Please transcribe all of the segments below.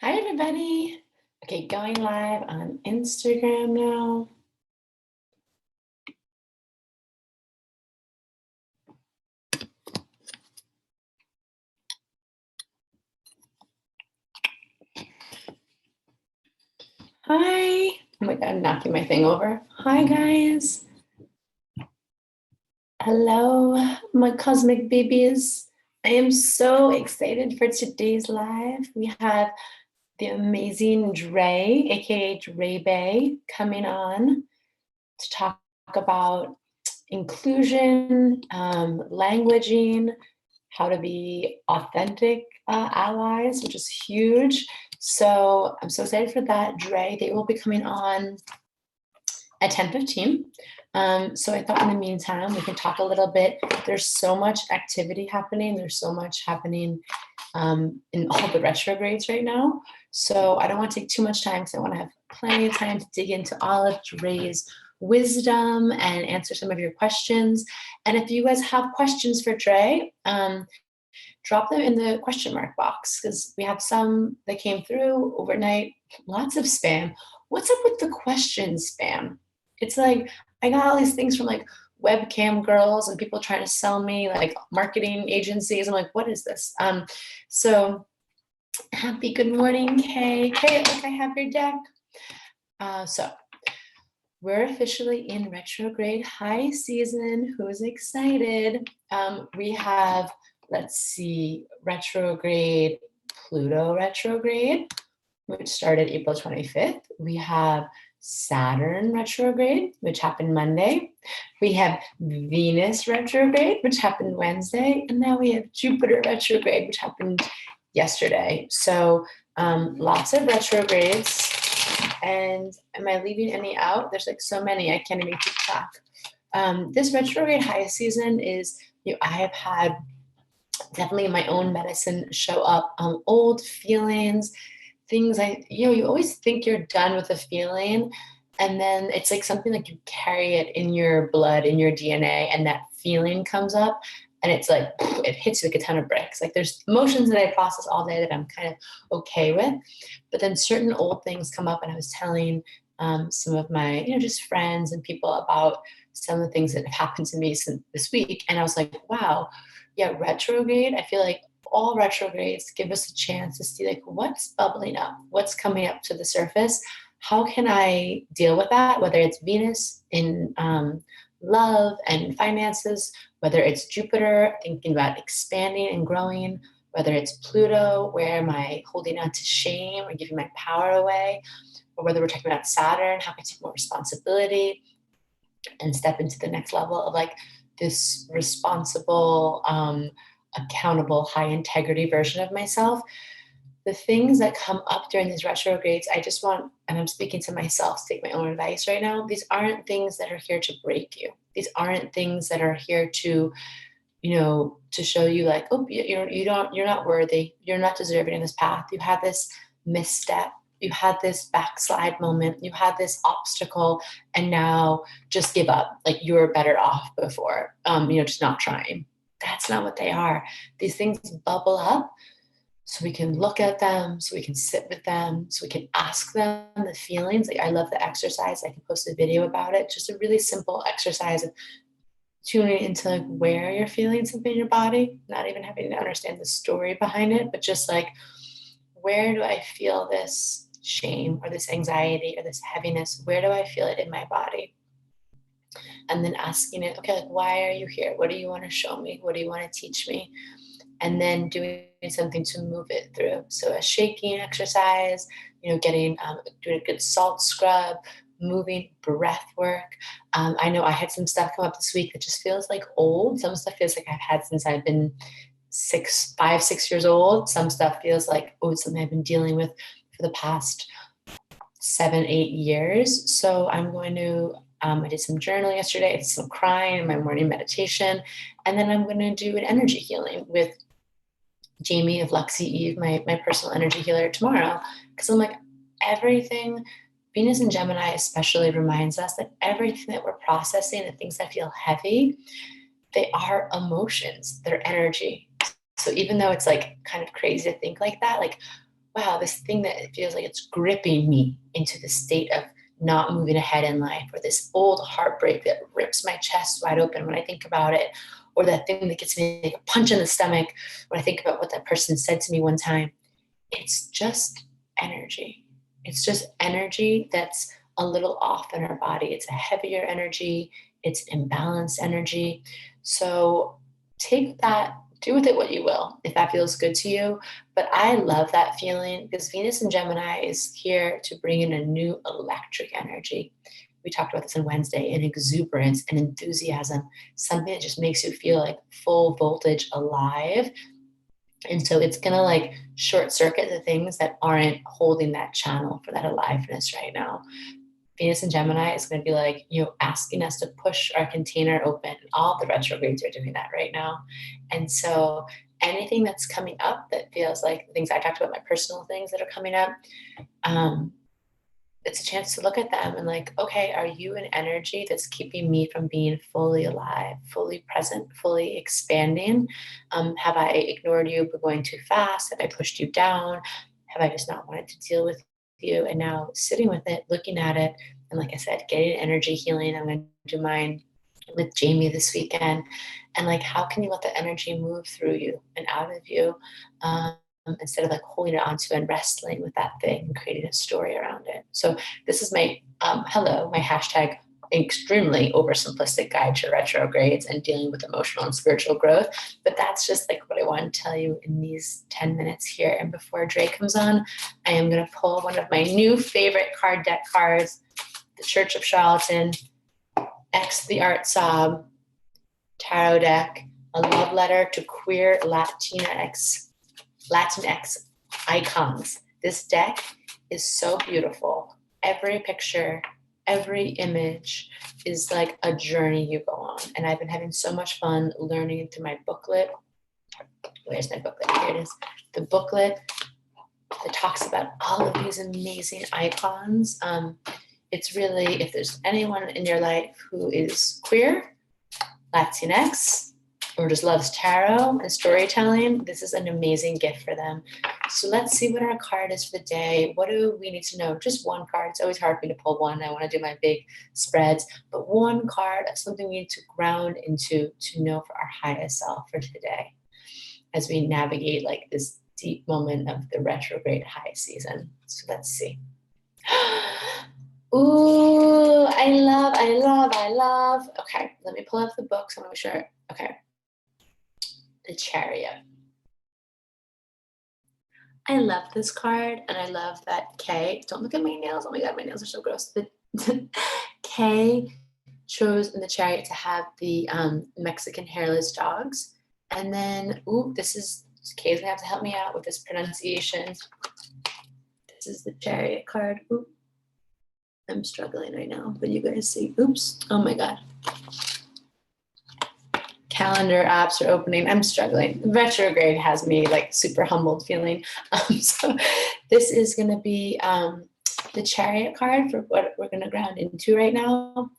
Hi, everybody. Okay, going live on Instagram now. Hi. Oh my God, I'm knocking my thing over. Hi, guys. Hello, my cosmic babies. I am so excited for today's live. We have the amazing Dre, aka Dre Bay, coming on to talk about inclusion, languaging, how to be authentic allies, which is huge. So I'm so excited for that. Dre, they will be coming on at 10:15. So I thought in the meantime, we can talk a little bit. There's so much activity happening. There's so much happening in all the retrogrades right now. So I don't want to take too much time because I want to have plenty of time to dig into all of Dre's wisdom and answer some of your questions. And if you guys have questions for Dre, drop them in the question mark box because we have some that came through overnight, lots of spam. What's up with the question spam? It's like, I got all these things from like webcam girls and people trying to sell me like marketing agencies. I'm like, what is this? So happy good morning, Kay. Kay, look, I have your deck. So we're officially in retrograde high season. Who's excited? We have, let's see, retrograde, Pluto retrograde, which started April 25th. We have Saturn retrograde, which happened Monday. We have Venus retrograde, which happened Wednesday. And now we have Jupiter retrograde, which happened yesterday. So lots of retrogrades. And am I leaving any out? There's like so many, I can't even keep track. This retrograde high season is, I have had definitely my own medicine show up, old feelings, things you always think you're done with a feeling. And then it's like something like you carry it in your blood, in your DNA, and that feeling comes up and it's like, it hits you like a ton of bricks. Like there's emotions that I process all day that I'm kind of okay with, but then certain old things come up. And I was telling some of my, just friends and people about some of the things that have happened to me since this week. And I was like, wow, yeah, retrograde. I feel like all retrogrades give us a chance to see like what's bubbling up, what's coming up to the surface. How can I deal with that? Whether it's Venus in love and finances, whether it's Jupiter thinking about expanding and growing, whether it's Pluto, where am I holding on to shame or giving my power away, or whether we're talking about Saturn, how can I take more responsibility and step into the next level of like this responsible, accountable, high integrity version of myself. The things that come up during these retrogrades, I just want, and I'm speaking to myself, to take my own advice right now, these aren't things that are here to break you. These aren't things that are here to, to show you like, oh, you're not worthy. You're not deserving in this path. You had this misstep. You had this backslide moment. You had this obstacle, and now just give up. Like you were better off before, just not trying. That's not what they are. These things bubble up so we can look at them, so we can sit with them, so we can ask them the feelings. Like I love the exercise. I can post a video about it. Just a really simple exercise of tuning into like where your feelings have been in your body, not even having to understand the story behind it, but just like, where do I feel this shame or this anxiety or this heaviness? Where do I feel it in my body? And then asking it, okay, like, why are you here? What do you want to show me? What do you want to teach me? And then doing something to move it through. So a shaking exercise, doing a good salt scrub, moving, breath work. I know I had some stuff come up this week that just feels like old. Some stuff feels like I've had since I've been 6 years old. Some stuff feels like, oh, it's something I've been dealing with for the past 7, 8 years. So I'm going to, I did some journaling yesterday, I did some crying in my morning meditation, and then I'm going to do an energy healing with Jamie of Luxy Eve, my personal energy healer tomorrow. Because I'm like, everything, Venus and Gemini especially reminds us that everything that we're processing, the things that feel heavy, they are emotions, they're energy. So even though it's like kind of crazy to think like that, like, wow, this thing that it feels like it's gripping me into the state of not moving ahead in life, or this old heartbreak that rips my chest wide open when I think about it, or that thing that gets me like a punch in the stomach when I think about what that person said to me one time. It's just energy. It's just energy that's a little off in our body. It's a heavier energy, it's imbalanced energy. So take that, do with it what you will, if that feels good to you. But I love that feeling because Venus in Gemini is here to bring in a new electric energy. We talked about this on Wednesday, an exuberance and enthusiasm, something that just makes you feel like full voltage alive. And so it's gonna like short circuit the things that aren't holding that channel for that aliveness right now. Venus and Gemini is going to be like, asking us to push our container open. All the retrogrades are doing that right now. And so anything that's coming up that feels like the things I talked about, my personal things that are coming up, it's a chance to look at them and like, okay, are you an energy that's keeping me from being fully alive, fully present, fully expanding? Have I ignored you but going too fast? Have I pushed you down? Have I just not wanted to deal with you? And now sitting with it, looking at it, and like I said, getting energy healing. I'm going to do mine with Jamie this weekend. And like, how can you let the energy move through you and out of you? Instead of like holding it onto and wrestling with that thing and creating a story around it. So this is my my hashtag extremely oversimplistic guide to retrogrades and dealing with emotional and spiritual growth. But that's just like what I want to tell you in these 10 minutes here. And before Dre comes on, I am going to pull one of my new favorite card deck cards, the Church of Charlatan, X the Art Sob Tarot deck, a love letter to queer Latinx icons. This deck is so beautiful. Every picture, every image is like a journey you go on. And I've been having so much fun learning through my booklet. Where's my booklet? Here it is. The booklet that talks about all of these amazing icons. It's really, if there's anyone in your life who is queer, Latinx, or just loves tarot and storytelling, this is an amazing gift for them. So let's see what our card is for the day. What do we need to know? Just one card. It's always hard for me to pull one. I want to do my big spreads, but one card of something we need to ground into to know for our highest self for today as we navigate like this deep moment of the retrograde high season. So let's see. Ooh, I love. Okay, let me pull up the books. I want to make sure. Okay. The Chariot. I love this card, and I love that K. Don't look at my nails. Oh my God, my nails are so gross. The K chose in the Chariot to have the Mexican hairless dogs. And then, this is, K's gonna have to help me out with this pronunciation. This is the Chariot card. I'm struggling right now, but you guys see, oops, oh my God. Calendar apps are opening. I'm struggling. Retrograde has me like super humbled feeling. So this is going to be the Chariot card for what we're going to ground into right now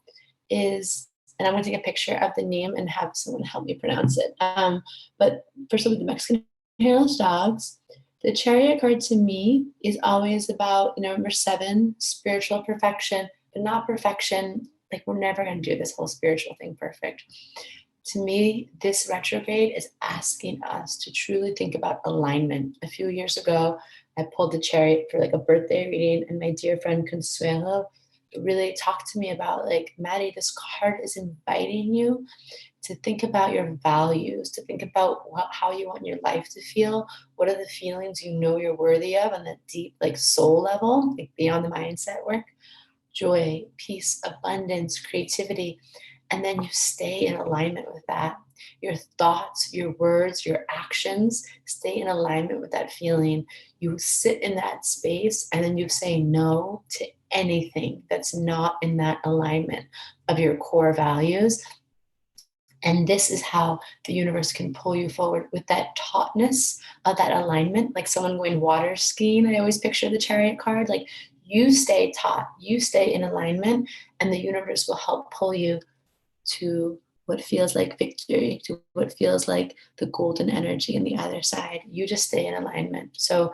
is, and I'm going to take a picture of the name and have someone help me pronounce it. But first of all, the Mexican hairless dogs. The Chariot card to me is always about, number 7, spiritual perfection, but not perfection. Like we're never going to do this whole spiritual thing perfect. To me, this retrograde is asking us to truly think about alignment. A few years ago, I pulled the Chariot for like a birthday reading, and my dear friend Consuelo really talked to me about like, Maddie, this card is inviting you to think about your values, to think about how you want your life to feel. What are the feelings you're worthy of on that deep like soul level, like beyond the mindset work? Joy, peace, abundance, creativity. And then you stay in alignment with that. Your thoughts, your words, your actions stay in alignment with that feeling. You sit in that space and then you say no to anything that's not in that alignment of your core values. And this is how the universe can pull you forward with that tautness of that alignment, like someone going water skiing. I always picture the Chariot card. Like you stay taut, you stay in alignment, and the universe will help pull you to what feels like victory, to what feels like the golden energy on the other side. You just stay in alignment. So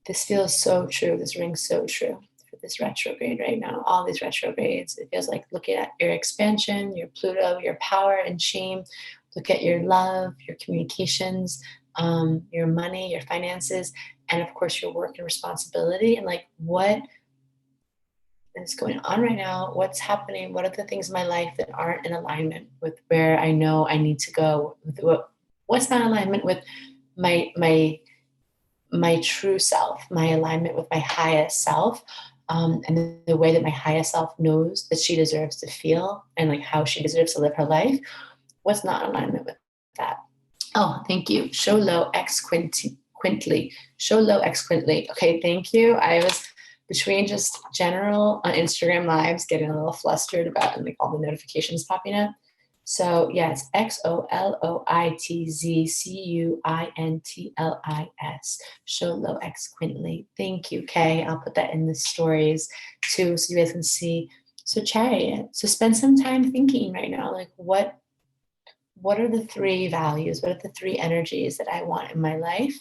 This feels so true. This rings so true for this retrograde right now. All these retrogrades, it feels like looking at your expansion, your Pluto, your power and shame. Look at your love, your communications, your money, your finances, and of course your work and responsibility. And like, what is going on right now? What's happening? What are the things in my life that aren't in alignment with where I know I need to go? What's not in alignment with my true self, my alignment with my highest self, and the way that my highest self knows that she deserves to feel and like how she deserves to live her life. What's not in alignment with that? Oh, thank you. Show low X quintly. Show low X quintly. Okay, thank you. I was between just general on Instagram lives getting a little flustered about like all the notifications popping up. So yeah, it's XOLOITZCUINTLIS. Show low X quintly. Thank you, Kay. I'll put that in the stories too, so you guys can see. So Chariot. So spend some time thinking right now, like what are the three values? What are the three energies that I want in my life?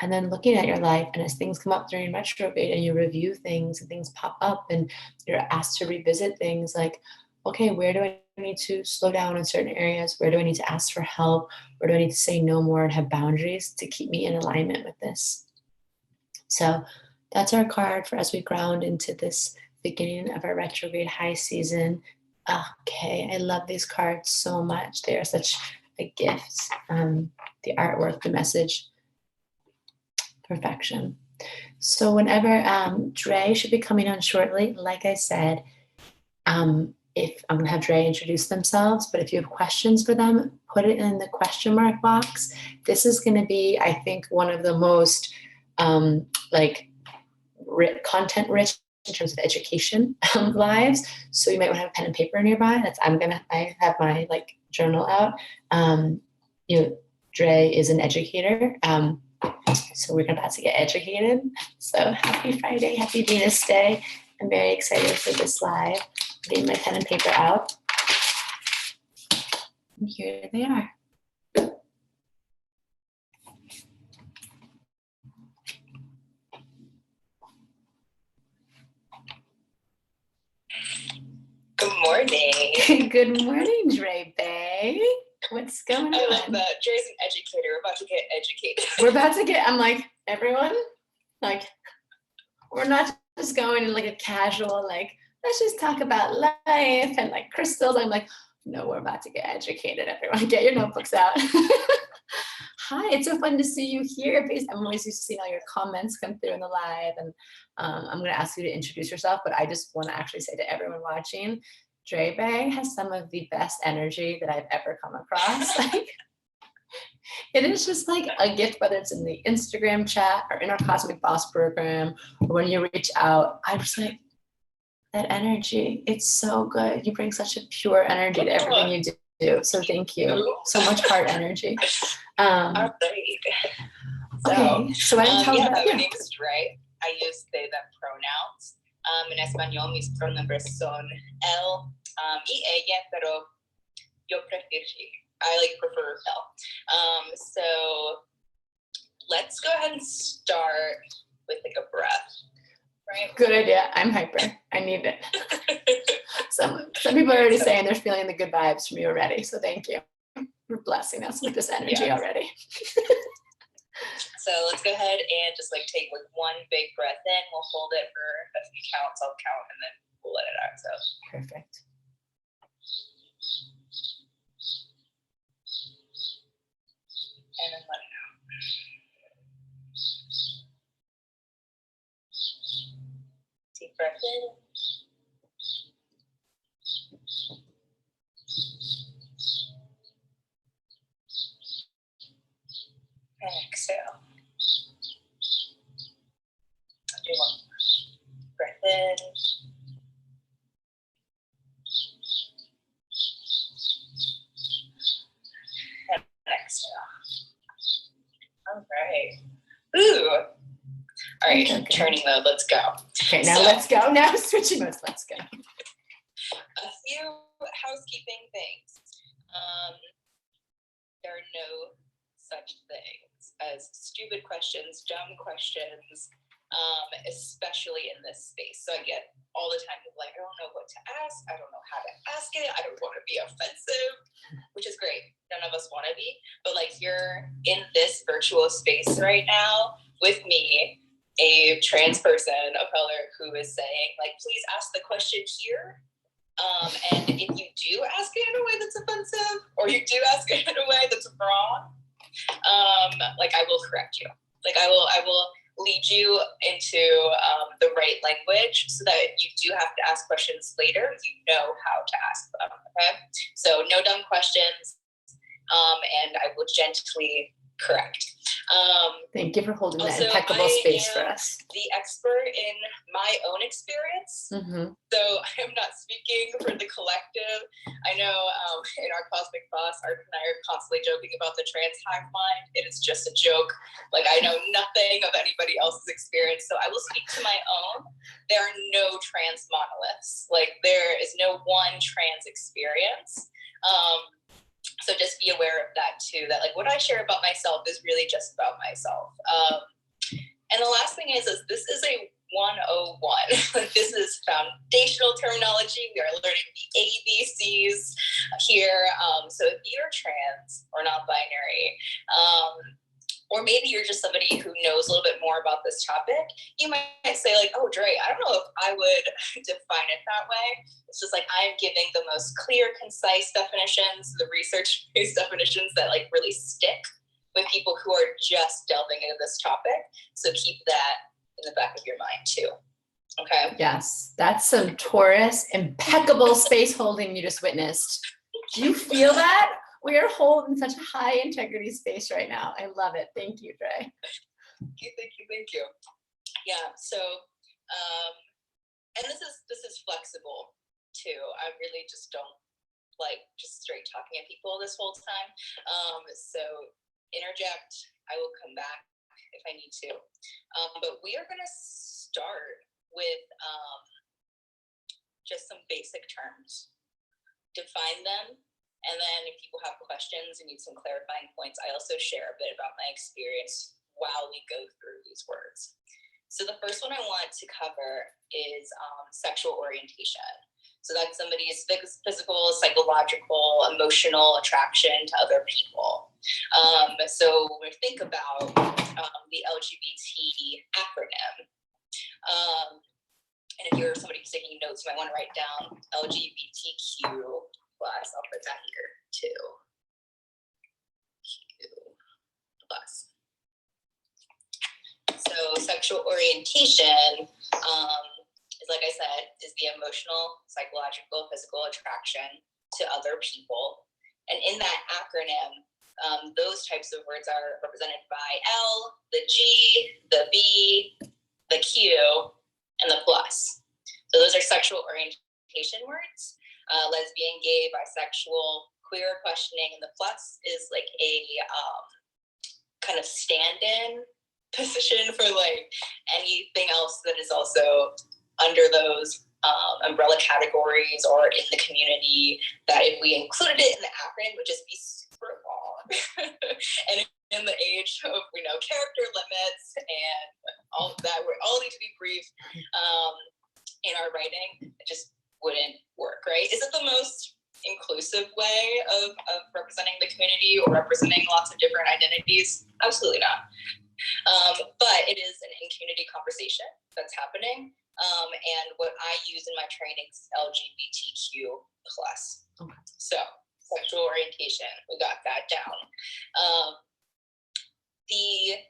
And then looking at your life, and as things come up during retrograde and you review things and things pop up and you're asked to revisit things like, okay, where do I need to slow down in certain areas? Where do I need to ask for help? Where do I need to say no more and have boundaries to keep me in alignment with this? So that's our card for as we ground into this beginning of our retrograde high season. Okay, I love these cards so much. They are such a gift. The artwork, the message, perfection. So whenever Dre should be coming on shortly, like I said, if I'm gonna have Dre introduce themselves, but if you have questions for them, put it in the question mark box. This is gonna be, I think, one of the most content rich in terms of education lives. So you might want to have a pen and paper nearby. I have my like journal out. Dre is an educator. So we're about to get educated. So happy Friday, happy Venus Day. I'm very excited for this live. Getting my pen and paper out. And here they are. Good morning. Good morning, Dre Bay. What's going on? I love that. Dre's an educator. We're about to get educated. I'm like, everyone, like, we're not just going in like a casual, like, let's just talk about life and like crystals. I'm like, no, we're about to get educated, everyone. Get your notebooks out. Hi, it's so fun to see you here. I'm always used to seeing all your comments come through in the live, and I'm going to ask you to introduce yourself, but I just want to actually say to everyone watching, Dre Bay has some of the best energy that I've ever come across. It is just like a gift, whether it's in the Instagram chat or in our Cosmic Boss program, or when you reach out. I'm just like, that energy, it's so good. You bring such a pure energy to everything you do. So thank you. So much heart energy. All right. Okay, so I didn't tell you my name is Dre. I use they, them pronouns. En español, mis pronombres son él y ella, pero yo prefiero she. I prefer él. So let's go ahead and start with a breath. Right? Good idea. I'm hyper. I need it. Some people are already saying they're feeling the good vibes from you already. So thank you for blessing us with this energy already. So let's go ahead and just take one big breath in. We'll hold it for a few counts. I'll count and then we'll let it out. So perfect. And then let it out. Deep breath in. And exhale. I'll do one more. Breath in. And exhale. All right. Ooh. All right, okay. Turning mode, let's go. Okay, now let's go. Now switching modes, let's go. A few housekeeping things. There are no such things as stupid questions, dumb questions, especially in this space. So I get all the time people like, I don't know what to ask. I don't know how to ask it. I don't want to be offensive, which is great. None of us want to be, but like you're in this virtual space right now with me, a trans person of color who is saying like, please ask the question here. And if you do ask it in a way that's offensive, or you do ask it in a way that's wrong, like I will correct you. Like I will lead you into the right language so that you do have to ask questions later. You know how to ask them. Okay, so no dumb questions, and I will gently correct. Thank you for holding that Also, impeccable I space for am us. the expert in my own experience. Mm-hmm. So I am not speaking for the collective. I know in our Cosmic Boss, Art and I are constantly joking about the trans hive mind. It is just a joke. Like I know nothing of anybody else's experience. So I will speak to my own. There are no trans monoliths. Like there is no one trans experience. So just be aware of that too, that like what I share about myself is really just about myself. And the last thing is this is a 101. This is foundational terminology. We are learning the ABCs here. So if you're trans or non-binary, or maybe you're just somebody who knows a little bit more about this topic, you might say like, oh, Dre, I don't know if I would define it that way. It's just like I'm giving the most clear, concise definitions, the research-based definitions that like really stick with people who are just delving into this topic. So keep that in the back of your mind too. Okay. Yes, that's some Taurus impeccable space holding you just witnessed. Do you feel that? We are holding such a high integrity space right now. I love it. Thank you, Dre. Thank you. Yeah. So, and this is flexible too. I really just don't like just straight talking at people this whole time. So interject. I will come back if I need to. But we are going to start with just some basic terms. Define them. And then if people have questions and need some clarifying points, I also share a bit about my experience while we go through these words. So the first one I want to cover is sexual orientation. So that's somebody's physical, psychological, emotional attraction to other people. So when we think about the LGBT acronym, and if you're somebody who's taking notes, you might want to write down LGBTQ+. I'll put that here too. Q+. So sexual orientation is, like I said, is the emotional, psychological, physical attraction to other people. And in that acronym, those types of words are represented by L, the G, the B, the Q, and the plus. So those are sexual orientation words. Lesbian, gay, bisexual, queer questioning, and the plus is like a kind of stand-in position for like anything else that is also under those umbrella categories or in the community that if we included it in the acronym would just be super long. And in the age of, character limits and all that, we all need to be brief in our writing. It just wouldn't work, right? Is it the most inclusive way of representing the community or representing lots of different identities? Absolutely not. But it is an in-community conversation that's happening. And what I use in my trainings is LGBTQ+. Okay. So sexual orientation, we got that down. The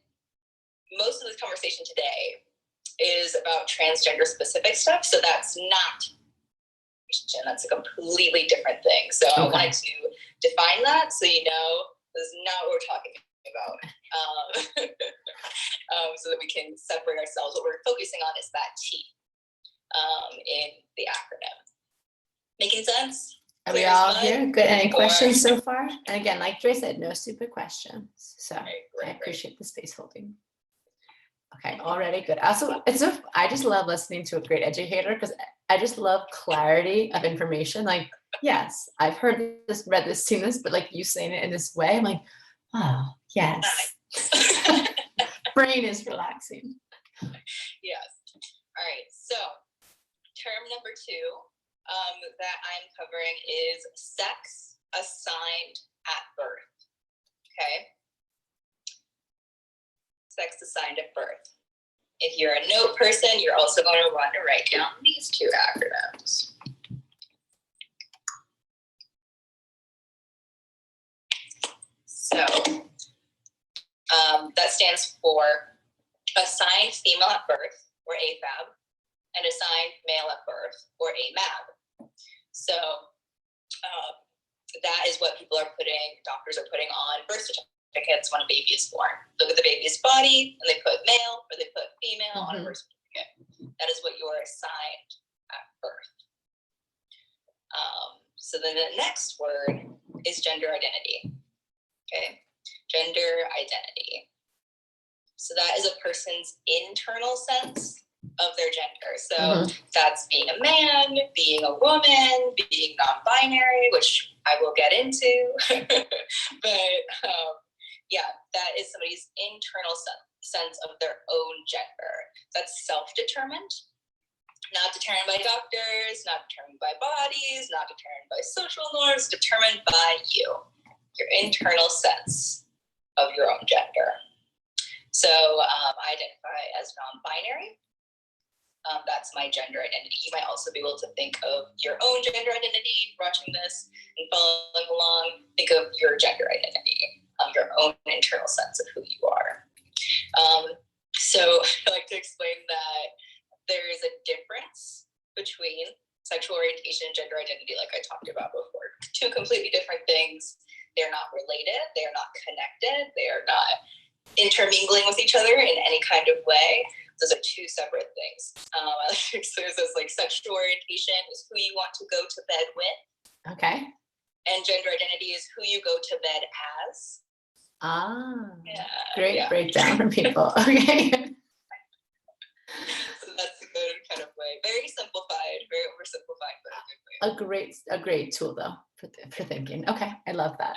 most of this conversation today is about transgender specific stuff. So that's not, that's a completely different thing. So I wanted to define that so you know this is not what we're talking about. So that we can separate ourselves. What we're focusing on is that T in the acronym. Making sense? Are we all here? Good. Any questions so far? And again, like Dre said, no stupid questions. So I appreciate the space holding. Okay, already good. Also, I just love listening to a great educator because I just love clarity of information. Like, yes, I've heard this, read this, seen this, but like you saying it in this way, I'm like, Oh, yes. Brain is relaxing. Yes. All right. So term number 2 that I'm covering is sex assigned at birth. Okay. Sex assigned at birth. If you're a note person, you're also going to want to write down these 2 acronyms. So that stands for assigned female at birth, or AFAB, and assigned male at birth, or AMAB. So that is what doctors are putting on birth certificates when a baby is born. Look at the baby's body, and they put male or they put female on a birth certificate. That is what you are assigned at birth. So then the next word is gender identity. Okay, gender identity. So that is a person's internal sense of their gender. So that's being a man, being a woman, being non-binary, which I will get into. But yeah, that is somebody's internal sense of their own gender. That's self-determined, not determined by doctors, not determined by bodies, not determined by social norms, determined by you, your internal sense of your own gender. So I identify as non-binary. That's my gender identity. You might also be able to think of your own gender identity, watching this and following along. Think of your gender identity, your own internal sense of who you are. So I like to explain that there is a difference between sexual orientation and gender identity, like I talked about before. 2 completely different things. They're not related. They are not connected. They are not intermingling with each other in any kind of way. Those are 2 separate things. I like to explain this like sexual orientation is who you want to go to bed with. Okay. And gender identity is who you go to bed as. Great breakdown for people. Okay. So that's a good kind of way. Very simplified, very oversimplified, but a good way. A great tool though for thinking. Okay, I love that.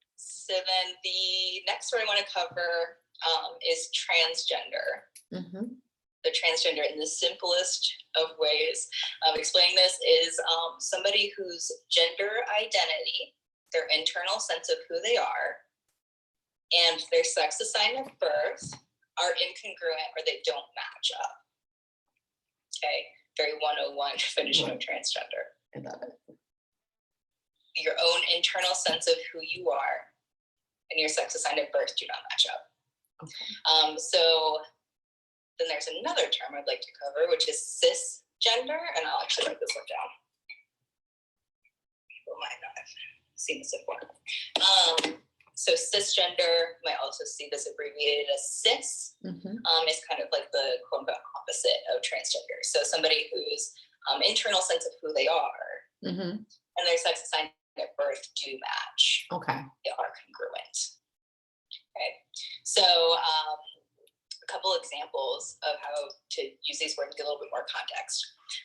So then the next word I want to cover is transgender. The transgender, in the simplest of ways of explaining this, is somebody whose gender identity, their internal sense of who they are, and their sex assigned at birth are incongruent or they don't match up. Okay, very 101 definition of transgender. I love it. Your own internal sense of who you are and your sex assigned at birth do not match up. Okay. So then there's another term I'd like to cover, which is cisgender, and I'll actually write this one down. People might not have seen this before. So cisgender, might also see this abbreviated as cis, is kind of like the quote-unquote opposite of transgender. So somebody whose internal sense of who they are and their sex assigned at birth do match. Okay. They are congruent. Okay. So a couple examples of how to use these words to get a little bit more context.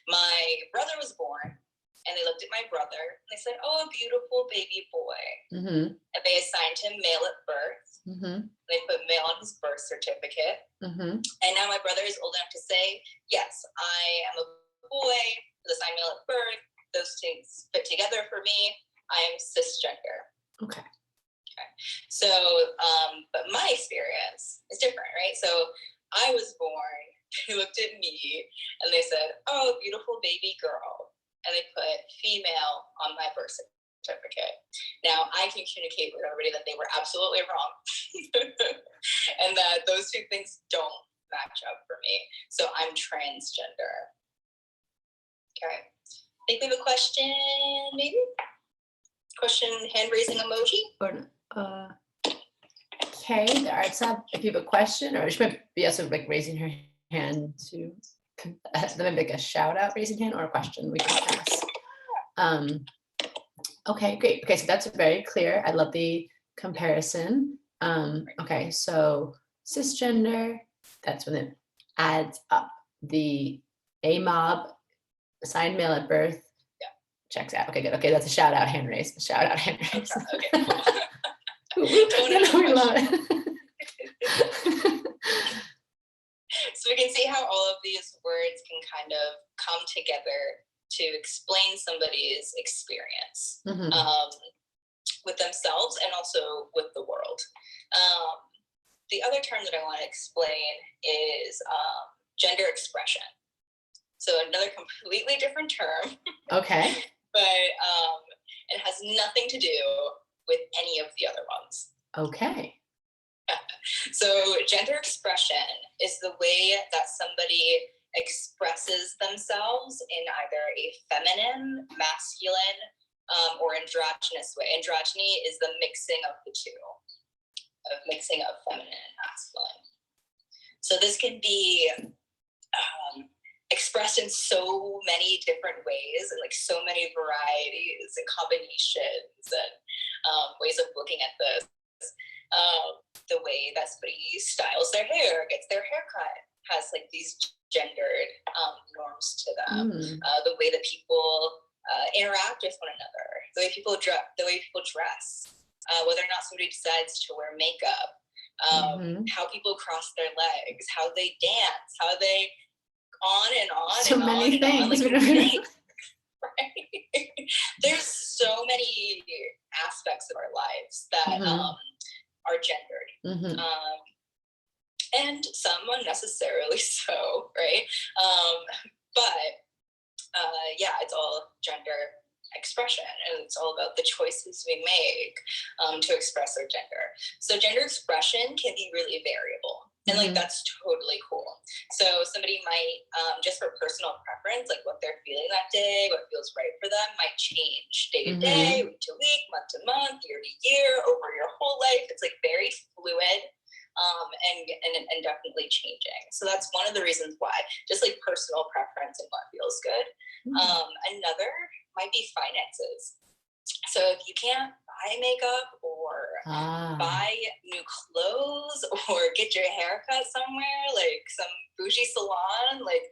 My brother was born, and they looked at my brother, and they said, "Oh, a beautiful baby boy." And they assigned him male at birth. They put male on his birth certificate. And now my brother is old enough to say, "Yes, I am a boy, assigned male at birth. Those things fit together for me. I am cisgender." Okay. So, but my experience is different, right? So I was born, they looked at me, and they said, "Oh, beautiful baby girl." And they put female on my birth certificate. Now, I can communicate with everybody that they were absolutely wrong and that those 2 things don't match up for me. So I'm transgender. Okay. I think we have a question, maybe? Question, hand raising emoji? Okay, the arts up. If you have a question, or she might be also like raising her hand to then make a shout out, raising hand, or a question we can ask. Okay, great. Okay, so that's very clear. I love the comparison. Okay, so cisgender, that's when it adds up. The AMOB, assigned male at birth, checks out. Okay, good. Okay, that's a shout out, hand raise. Shout out, hand raise. Okay. love it. So we can see how all of these words can kind of come together to explain somebody's experience with themselves and also with the world. The other term that I want to explain is gender expression. So another completely different term. Okay. But it has nothing to do with any of the other ones. Okay. So gender expression is the way that somebody expresses themselves in either a feminine, masculine, or androgynous way. Androgyny is the mixing of the two, of mixing of feminine and masculine. So this can be expressed in so many different ways and like so many varieties and combinations and ways of looking at this. The way that somebody styles their hair, gets their hair cut, has like these gendered norms to them. The way that people interact with one another, the way people dress, whether or not somebody decides to wear makeup, how people cross their legs, how they dance, how they on and on so and many on things. and on. Like, right? There's so many aspects of our lives that are gendered, and some unnecessarily so, right? But yeah, it's all gender expression, and it's all about the choices we make to express our gender. So gender expression can be really variable. And like, that's totally cool. So somebody might, just for personal preference, like what they're feeling that day, what feels right for them might change day to day, week to week, month to month, year to year, over your whole life. It's like very fluid and definitely changing. So that's one of the reasons why, just like personal preference and what feels good. Another might be finances. So if you can't buy makeup or buy new clothes or get your hair cut somewhere, like some bougie salon, like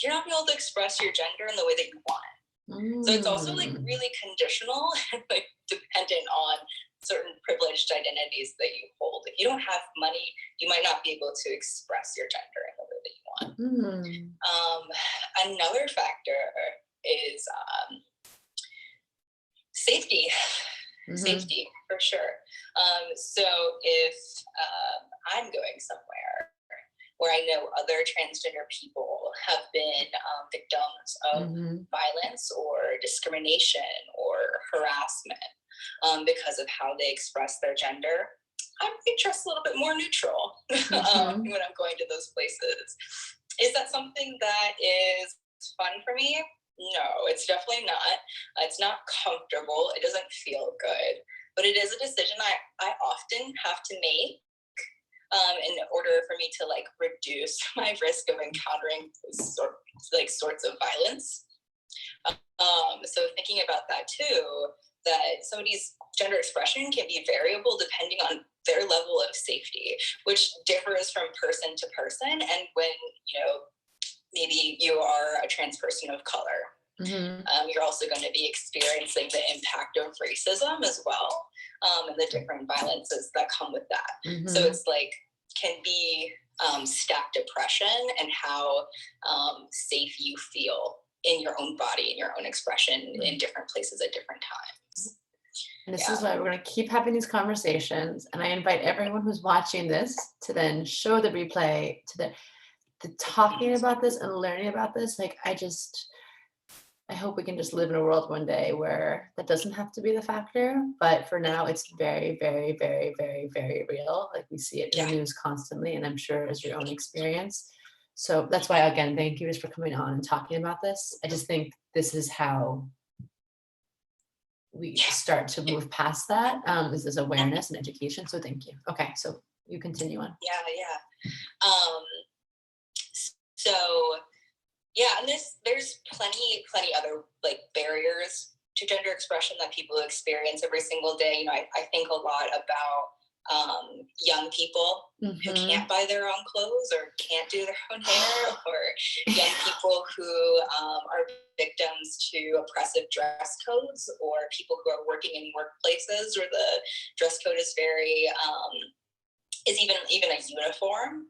you're not gonna be able to express your gender in the way that you want. So it's also like really conditional and like dependent on certain privileged identities that you hold. If you don't have money, you might not be able to express your gender in the way that you want. Another factor is safety. Safety, for sure. So if I'm going somewhere where I know other transgender people have been victims of violence or discrimination or harassment because of how they express their gender, I might trust a little bit more neutral when I'm going to those places. Is that something that is fun for me? No, it's definitely not. It's not comfortable. It doesn't feel good, but it is a decision I often have to make in order for me to like reduce my risk of encountering sorts of violence. So thinking about that too, that somebody's gender expression can be variable depending on their level of safety, which differs from person to person. And when, maybe you are a trans person of color, you're also going to be experiencing the impact of racism as well, and the different violences that come with that. So it's like, can be stacked oppression and how safe you feel in your own body, in your own expression in different places at different times. And this is why we're going to keep having these conversations. And I invite everyone who's watching this to then show the replay, to the talking about this and learning about this. Like, I hope we can just live in a world one day where that doesn't have to be the factor. But for now, it's very, very, very, very, very real. Like, we see it in the news constantly, and I'm sure as your own experience. So that's why, again, thank you for coming on and talking about this. I just think this is how we start to move past that. This is awareness and education. So thank you. Okay, so you continue on. And there's plenty other like barriers to gender expression that people experience every single day. I think a lot about young people who can't buy their own clothes or can't do their own hair, or young people who are victims to oppressive dress codes, or people who are working in workplaces where the dress code is very is even a uniform,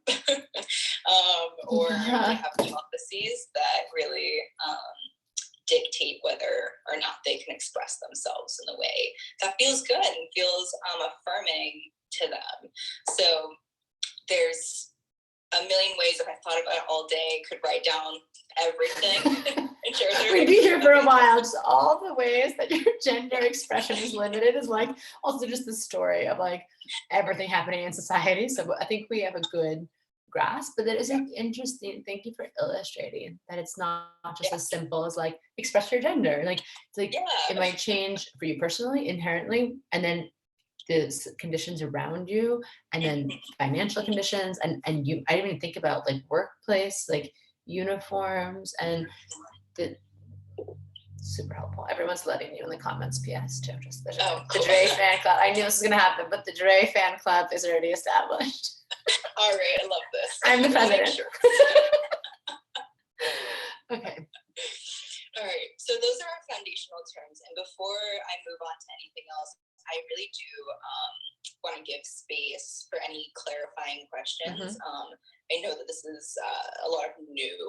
or they have policies that really dictate whether or not they can express themselves in the way that feels good and feels affirming to them. So there's a million ways, if I thought about it all day, could write down everything. And share We'd be here for a while. Just all the ways that your gender expression is limited is like also just the story of like everything happening in society. So I think we have a good grasp, but that is interesting. Thank you for illustrating that it's not just as simple as like express your gender. Like it's like it might change for you personally, inherently, and then the conditions around you, and then financial conditions, and you. I didn't even think about like workplace, like uniforms, and the super helpful. Everyone's letting you in the comments. P.S. too. Just the Dre fan club. I knew this was gonna happen, but the Dre fan club is already established. All right, I love this. I'm the president. Sure. Okay. All right, so those are our foundational terms. And before I move on to anything else, I really do want to give space for any clarifying questions. I know that this is a lot of new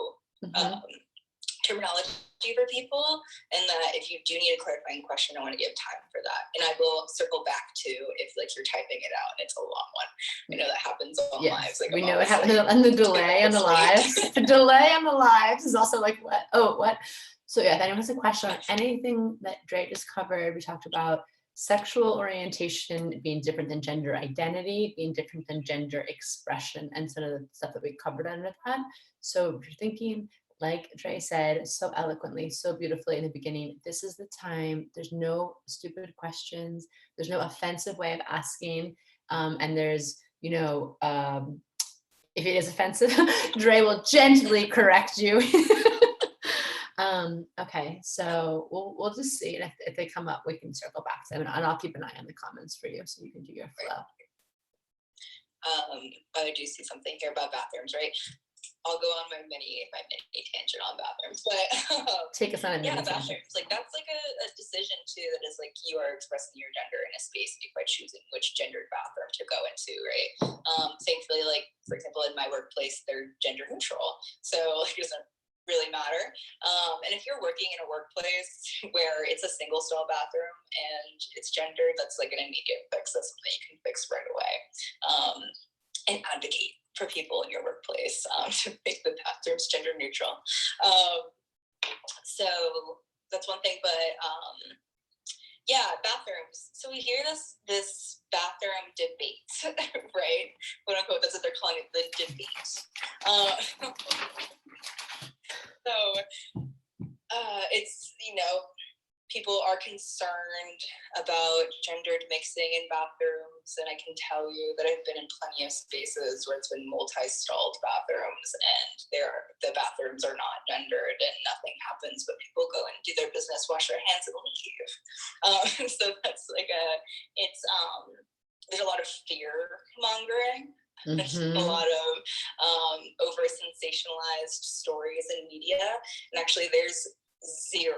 terminology for people, and that if you do need a clarifying question, I want to give time for that. And I will circle back to if like you're typing it out and it's a long one. I know that happens on lives. Like, we know it happens, and the delay on the lives. The delay on the lives is also like what? Oh, what? So yeah, if anyone has a question on anything that Dre just covered, we talked about sexual orientation being different than gender identity, being different than gender expression, and some of the stuff that we covered under that. So if you're thinking, like Dre said so eloquently, so beautifully in the beginning, this is the time. There's no stupid questions. There's no offensive way of asking. And there's, you know, if it is offensive, Dre will gently correct you. Okay, so we'll just see. And if they come up, we can circle back to them. And I'll keep an eye on the comments for you so you can do your flow. I do see something here about bathrooms, right? I'll go on my mini tangent on bathrooms, but take us on a mini bathrooms. tangent. Like that's like a decision too. That is like you are expressing your gender in a space by choosing which gendered bathroom to go into, right? Thankfully, like for example, in my workplace, they're gender neutral, so it doesn't really matter. And if you're working in a workplace where it's a single stall bathroom and it's gendered, that's like an immediate fix. That's something you can fix right away. And advocate for people in your workplace to make the bathrooms gender neutral. So that's one thing, but bathrooms. So we hear this bathroom debate, right? Quote unquote, that's what they're calling it, the debate. So it's, you know, people are concerned about gendered mixing in bathrooms, and I can tell you that I've been in plenty of spaces where it's been multi-stalled bathrooms, and the bathrooms are not gendered, and nothing happens, but people go and do their business, wash their hands, and leave. So that's like there's a lot of fear mongering. There's a lot of over sensationalized stories in media, and actually there's 0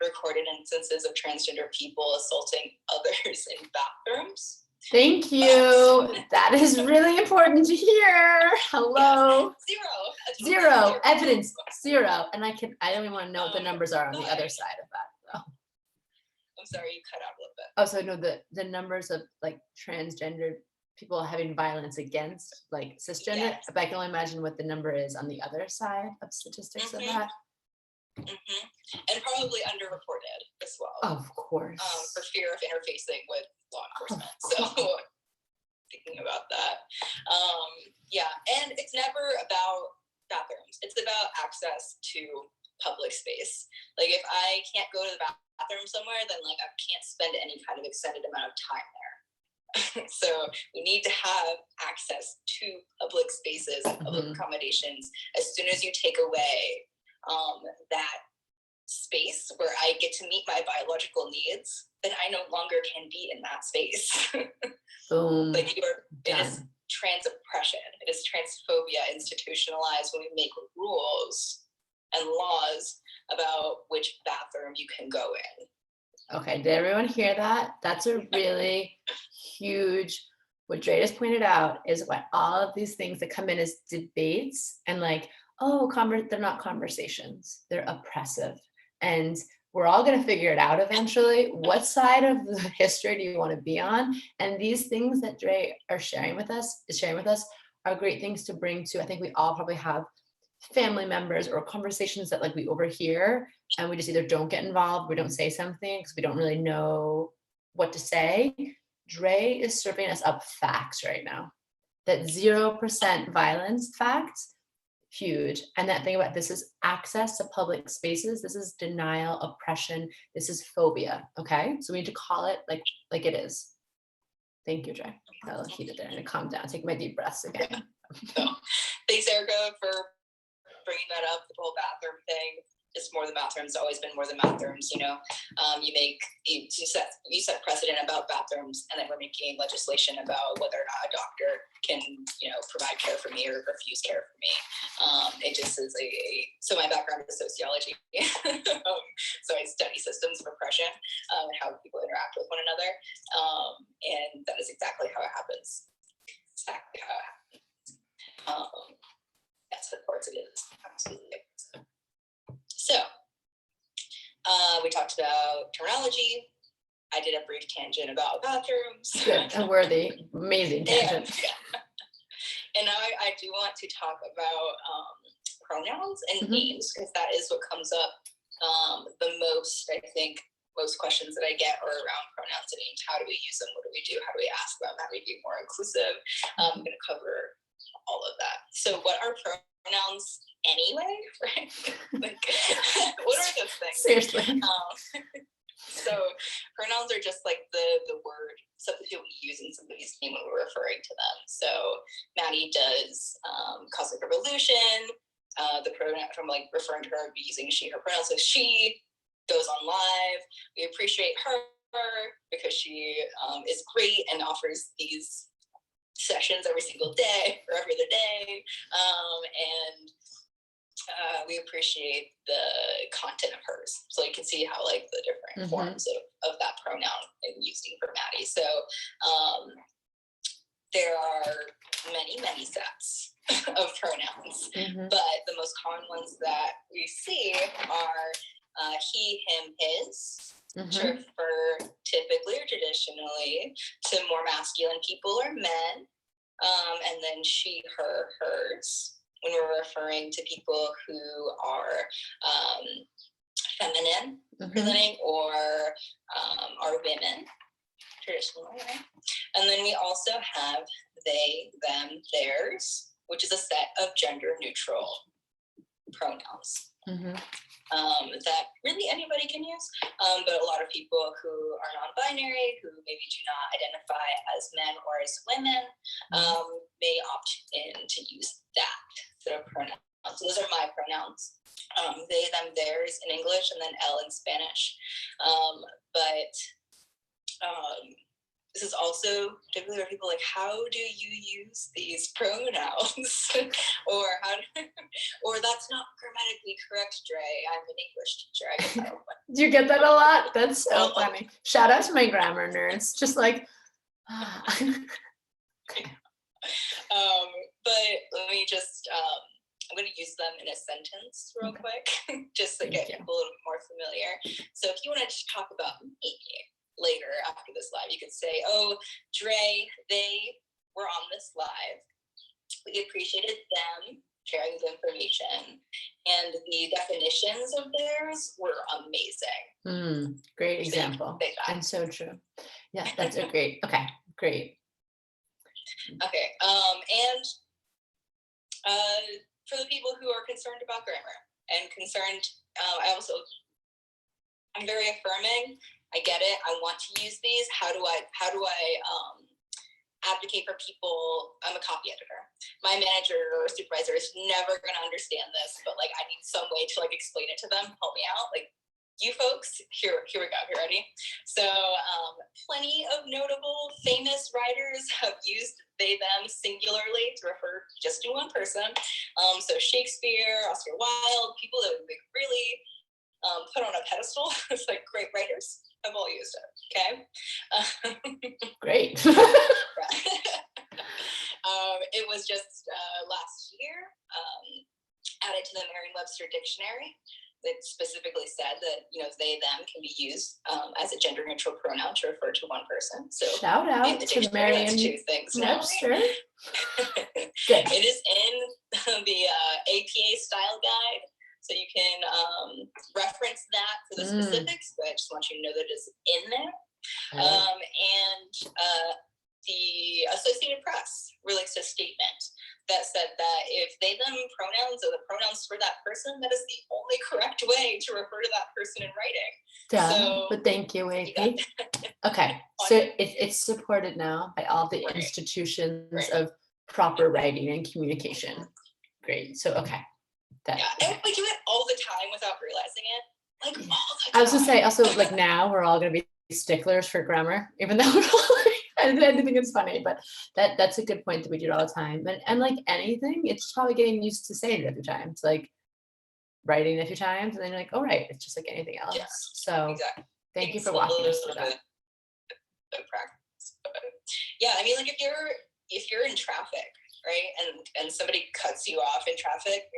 recorded instances of transgender people assaulting others in bathrooms. Thank you. That is really important to hear. Hello. Yes. 0 evidence. 0. And I don't even want to know what the numbers are on the other side of that, though. I'm sorry, you cut out a little bit. Oh, so no, the numbers of like transgendered people having violence against like cisgender. But I can only imagine what the number is on the other side of statistics of that. And probably underreported as well. Of course. For fear of interfacing with law enforcement. So thinking about that. And it's never about bathrooms. It's about access to public space. Like if I can't go to the bathroom somewhere, then like I can't spend any kind of extended amount of time there. So we need to have access to public spaces and public accommodations. As soon as you take away that space where I get to meet my biological needs, then I no longer can be in that space. Boom. Like it Done. is trans oppression. It is transphobia institutionalized when we make rules and laws about which bathroom you can go in. Okay, did everyone hear that? That's a really huge, what Dre just pointed out is what all of these things that come in as debates and like, oh, they're not conversations, they're oppressive. And we're all going to figure it out eventually. What side of the history do you want to be on? And these things that Dre is sharing with us are great things to bring to, I think we all probably have family members or conversations that like we overhear and we just either don't get involved, we don't say something because we don't really know what to say. Dre is serving us up facts right now. That 0% violence fact, huge. And that thing about this is access to public spaces. This is denial, oppression. This is phobia. Okay, so we need to call it like it is. Thank you, Dre. I'll keep it there and calm down. Take my deep breaths again. So, thanks, Erica, for bringing that up. The whole bathroom thing. It's more than bathrooms. Always been more than bathrooms. You know, you set precedent about bathrooms, and then we're making legislation about whether or not a doctor can, provide care for me or refuse care for me. It just is so my background is sociology. So I study systems of oppression and how people interact with one another. And that is exactly how it happens. Exactly how it happens. Yes, of course it is. Absolutely. So, we talked about terminology. I did a brief tangent about bathrooms. Good, a worthy, amazing tangent. And now I do want to talk about pronouns and names, because that is what comes up the most. I think most questions that I get are around pronouns and names. How do we use them? What do we do? How do we ask them? How do we be more inclusive? I'm going to cover all of that. So what are pronouns anyway, right? Like, what are those things? Seriously. So pronouns are just like the word, something that we use in somebody's name when we're referring to them. So Maddie does Cosmic Revolution. The pronoun from like referring to her, be using she, her pronouns. So she goes on live. We appreciate her because she is great and offers these sessions every single day or every other day. And we appreciate the content of hers. So you can see how like the different forms of that pronoun and using for Maddie. So there are many sets of pronouns, but the most common ones that we see are he, him, his, to refer typically or traditionally to more masculine people or men, and then she, her, hers, when we're referring to people who are feminine presenting or are women traditionally, right? And then we also have they, them, theirs, which is a set of gender neutral pronouns that really anybody can use, but a lot of people who are non-binary, who maybe do not identify as men or as women, may opt in to use that sort of pronoun. So those are my pronouns. They, them, theirs in English, and then L in Spanish. But this is also typically where people are like, how do you use these pronouns? or or that's not grammatically correct, Dre. I'm an English teacher. I get that a lot. Do you get that a lot? That's so funny. Shout out to my grammar nerds. Just like, but let me just, I'm going to use them in a sentence real quick, just to get people a little bit more familiar. So if you want to just talk about me later after this live, you could say, oh, Dre, they were on this live. We appreciated them sharing the information, and the definitions of theirs were amazing. Great example. And so true. Yeah, that's a great, okay, great. Okay, and for the people who are concerned about grammar and concerned, I'm very affirming. I get it. I want to use these. How do I advocate for people? I'm a copy editor. My manager or supervisor is never going to understand this, but like I need some way to like explain it to them, help me out. Like you folks, here we go. You ready? So plenty of notable famous writers have used they, them singularly to refer just to one person. So Shakespeare, Oscar Wilde, people that would really put on a pedestal as like great writers have all used it. Okay. Great. It was just last year added to the Merriam-Webster dictionary that specifically said that, you know, they, them can be used as a gender neutral pronoun to refer to one person. So shout out to Merriam-Webster. Good. It is in the APA style guide, so you can reference that for the specifics, but I just want you to know that it is in there. And the Associated Press released a statement that said that if they, them pronouns are the pronouns for that person, that is the only correct way to refer to that person in writing. So, but thank you, AP. Okay, so it's supported now by all the institutions of proper writing and communication. Great. So, okay. And we do it all the time without realizing it. Like all the time. I was gonna say also, like, now we're all gonna be sticklers for grammar, even though we're all I think it's funny, but that's a good point that we do it all the time. And like anything, it's probably getting used to saying it a few times, like writing a few times, and then you're like, oh right, it's just like anything else. Yeah, so exactly. Thank you for walking us through that. Practice. Yeah, I mean, like if you're in traffic, right, and somebody cuts you off in traffic,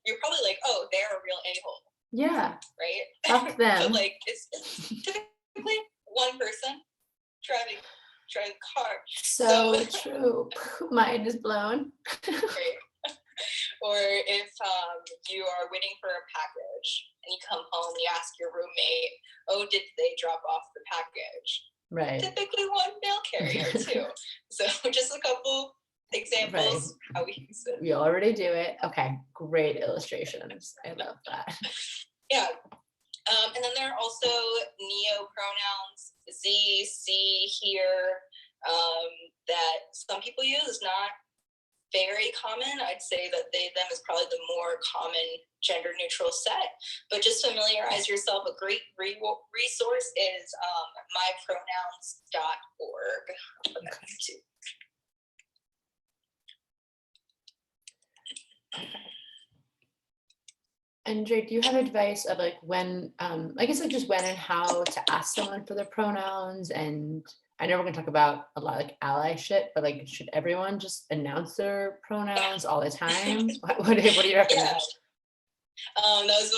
you're probably like, oh, they're a real a-hole. Yeah. Right. Fuck them. But like it's typically one person driving car. So true. Mind is blown. Right. Or if you are waiting for a package and you come home and you ask your roommate, oh, did they drop off the package? Right. Typically one mail carrier too. So just a couple examples how we use it. We already do it. Okay, great illustrations. I love that. Yeah. And then there are also neo-pronouns, ze, she, here, that some people use, not very common. I'd say that they, them is probably the more common gender neutral set, but just familiarize yourself. A great resource is mypronouns.org. And Drake, do you have advice of like when, I guess like just when and how to ask someone for their pronouns? And I know we're gonna talk about a lot like allyship, but like should everyone just announce their pronouns all the time? What do you recommend? Yeah. This is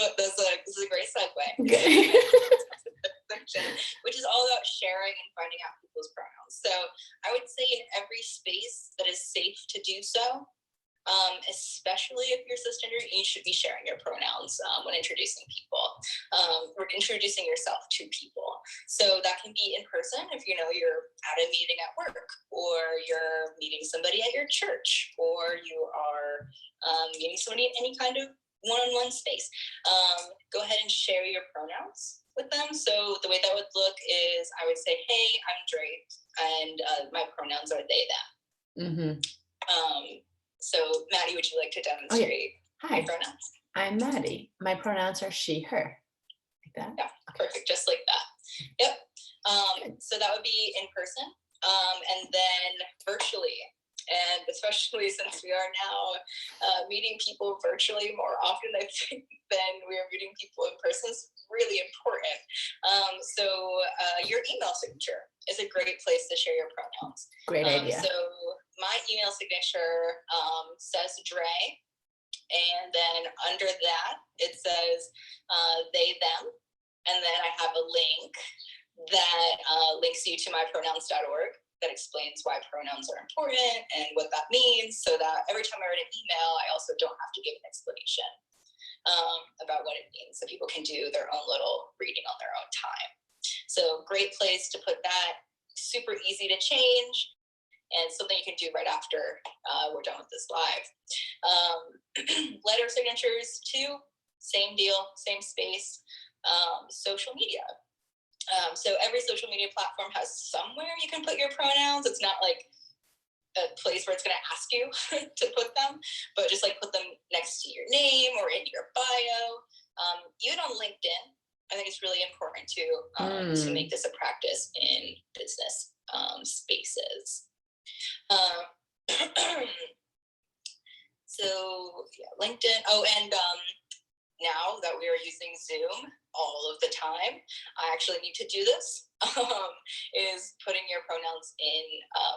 a great segue. Okay. Which is all about sharing and finding out people's pronouns. So I would say in every space that is safe to do so, especially if you're cisgender, you should be sharing your pronouns when introducing people, or introducing yourself to people. So that can be in person if you know you're at a meeting at work, or you're meeting somebody at your church, or you are meeting somebody in any kind of one-on-one space. Go ahead and share your pronouns with them. So the way that would look is I would say, hey, I'm Drake, and my pronouns are they, them. Mm-hmm. So Maddie, would you like to demonstrate Hi, your pronouns? I'm Maddie. My pronouns are she, her. Like that? Yeah, perfect, just like that. Yep. So that would be in person, and then virtually. And especially since we are now meeting people virtually more often, I think, than we are meeting people in person, is really important. So your email signature is a great place to share your pronouns. Great idea. So my email signature says Dre, and then under that it says they, them, and then I have a link that links you to mypronouns.org. that explains why pronouns are important and what that means, so that every time I write an email, I also don't have to give an explanation about what it means, so people can do their own little reading on their own time. So great place to put that, super easy to change, and something you can do right after we're done with this live. Letter signatures too, same deal, same space. Social media. So every social media platform has somewhere you can put your pronouns. It's not like a place where it's going to ask you to put them, but just like put them next to your name or in your bio. Even on LinkedIn, I think it's really important to make this a practice in business spaces. So yeah, LinkedIn. Oh, and now that we are using Zoom all of the time, I actually need to do this, is putting your pronouns in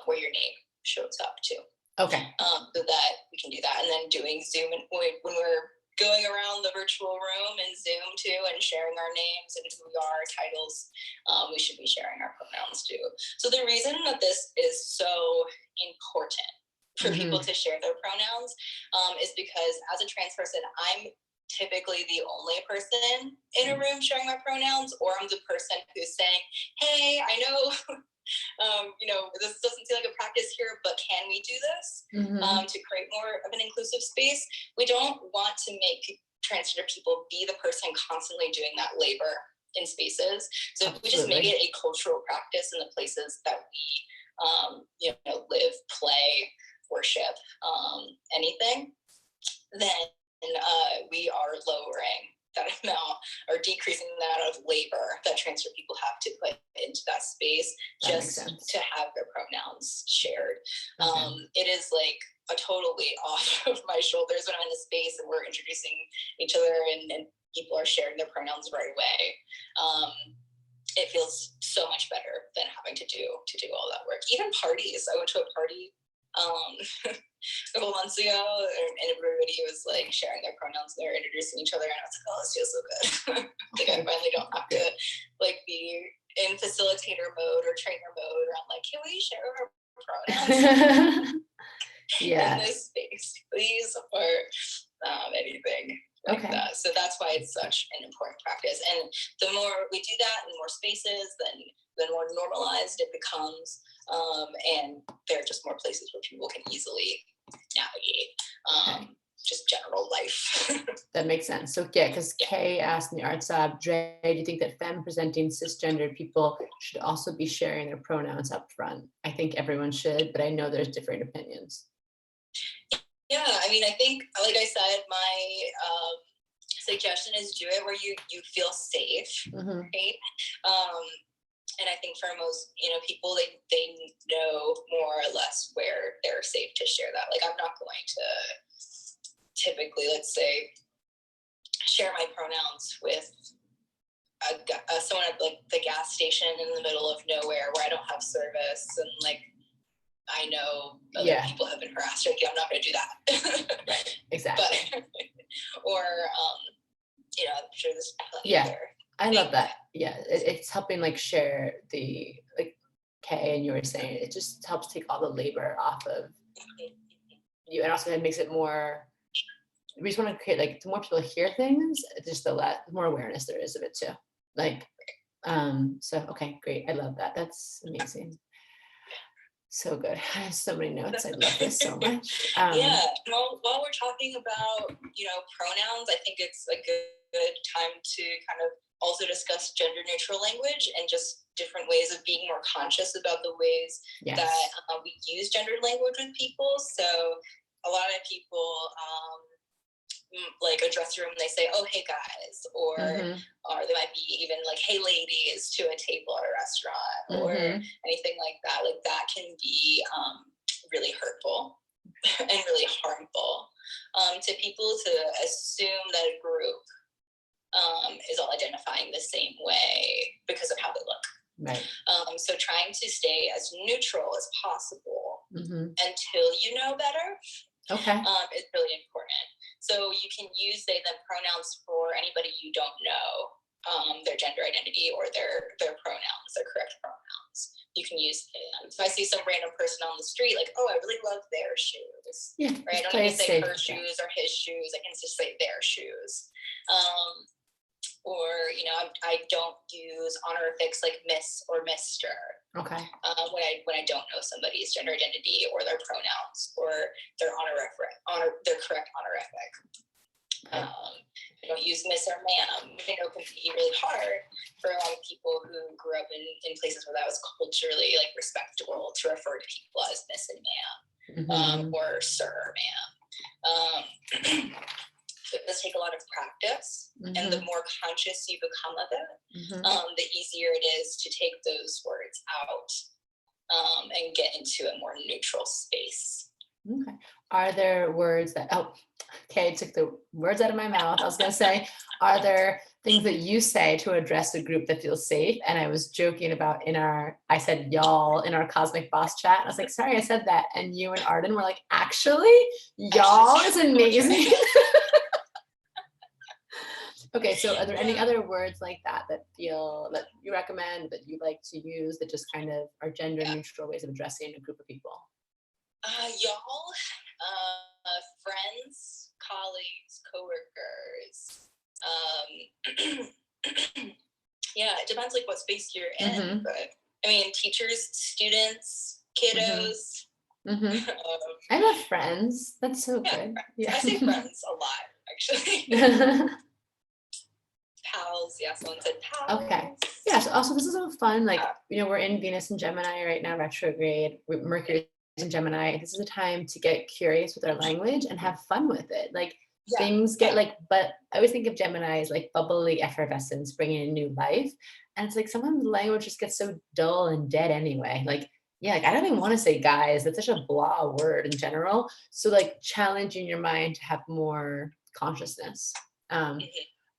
where your name shows up too. Okay. So that we can do that. And then doing Zoom, and when we're going around the virtual room and Zoom too, and sharing our names and who we are, titles, we should be sharing our pronouns too. So the reason that this is so important for people to share their pronouns is because as a trans person, I'm typically the only person in a room sharing my pronouns, or I'm the person who's saying, hey, I know this doesn't seem like a practice here, but can we do this to create more of an inclusive space? We don't want to make transgender people be the person constantly doing that labor in spaces. So if we just make it a cultural practice in the places that we live, play, worship, anything, then we are lowering that amount, or decreasing the amount of labor that transgender people have to put into that space just to have their pronouns shared. It is like a total weight off of my shoulders when I'm in the space and we're introducing each other and people are sharing their pronouns right away. It feels so much better than having to do all that work. Even parties. I went to a party a couple months ago, and everybody was like sharing their pronouns. They're introducing each other, and I was like, "Oh, this feels so good." Like I finally don't have to like be in facilitator mode or trainer mode, or I'm like, "Can we share our pronouns in this space, please?" Or anything like that. So that's why it's such an important practice. And the more we do that in more spaces, then the more normalized it becomes. And there are just more places where people can easily navigate just general life. That makes sense. So yeah, because Kay asked in the Arts Lab, Dre, do you think that femme presenting cisgendered people should also be sharing their pronouns up front? I think everyone should, but I know there's different opinions. Yeah, I mean, I think, like I said, my suggestion is do it where you feel safe, right? And I think for most, people, they know more or less where they're safe to share that. Like, I'm not going to typically, let's say, share my pronouns with someone at like the gas station in the middle of nowhere where I don't have service, and like I know other people have been harassed. Like, I'm not going to do that. Right. Exactly. But, or I'm sure there's plenty there. I love that. Yeah, it's helping like share the like Kay and you were saying, it just helps take all the labor off of you, and also it makes it more. We just want to create like the more people hear things, just the more awareness there is of it too. Like, so okay, great. I love that. That's amazing. So good. I have so many notes. I love this so much. Well, while we're talking about pronouns, I think it's a good time to kind of also discuss gender neutral language and just different ways of being more conscious about the ways that we use gendered language with people. So a lot of people like address the room and they say, "Oh, hey guys," or they might be even like, "Hey ladies," to a table at a restaurant or anything like that. Like that can be really hurtful and really harmful to people, to assume that a group is all identifying the same way because of how they look. Right. So trying to stay as neutral as possible until you know better is really important. So you can use they, them pronouns for anybody you don't know, their gender identity or their pronouns, their correct pronouns. You can use them. So I see some random person on the street, like, "Oh, I really love their shoes." Right? I don't need to say her shoes or his shoes. I can just say their shoes. Or I don't use honorifics like Miss or Mister. When I don't know somebody's gender identity or their pronouns or their their correct honorific. I don't use Miss or Ma'am. I know it can be really hard for a lot of people who grew up in places where that was culturally like respectable to refer to people as Miss and Ma'am or Sir or Ma'am. it does take a lot of practice, and the more conscious you become of it, the easier it is to take those words out and get into a more neutral space. Okay. Are there words that, okay, took the words out of my mouth. I was going to say, are there things that you say to address a group that feels safe? And I was joking about I said y'all in our Cosmic Boss chat. I was like, sorry, I said that. And you and Arden were like, actually, y'all is amazing. Okay, so are there any other words like that you recommend, that you like to use, that just kind of are gender neutral ways of addressing a group of people? Y'all, friends, colleagues, coworkers. Yeah, it depends like what space you're in, but I mean, teachers, students, kiddos. I love friends. That's so good. Yeah. I say friends a lot, actually. Pals, yeah, someone said pals. Okay. Yeah, so also this is so fun. Like, we're in Venus and Gemini right now, retrograde. Mercury is in Gemini. This is a time to get curious with our language and have fun with it. Like, things get but I always think of Gemini as like bubbly effervescence, bringing in new life. And it's like sometimes the language just gets so dull and dead anyway. Like, I don't even want to say guys. That's such a blah word in general. So like challenging your mind to have more consciousness.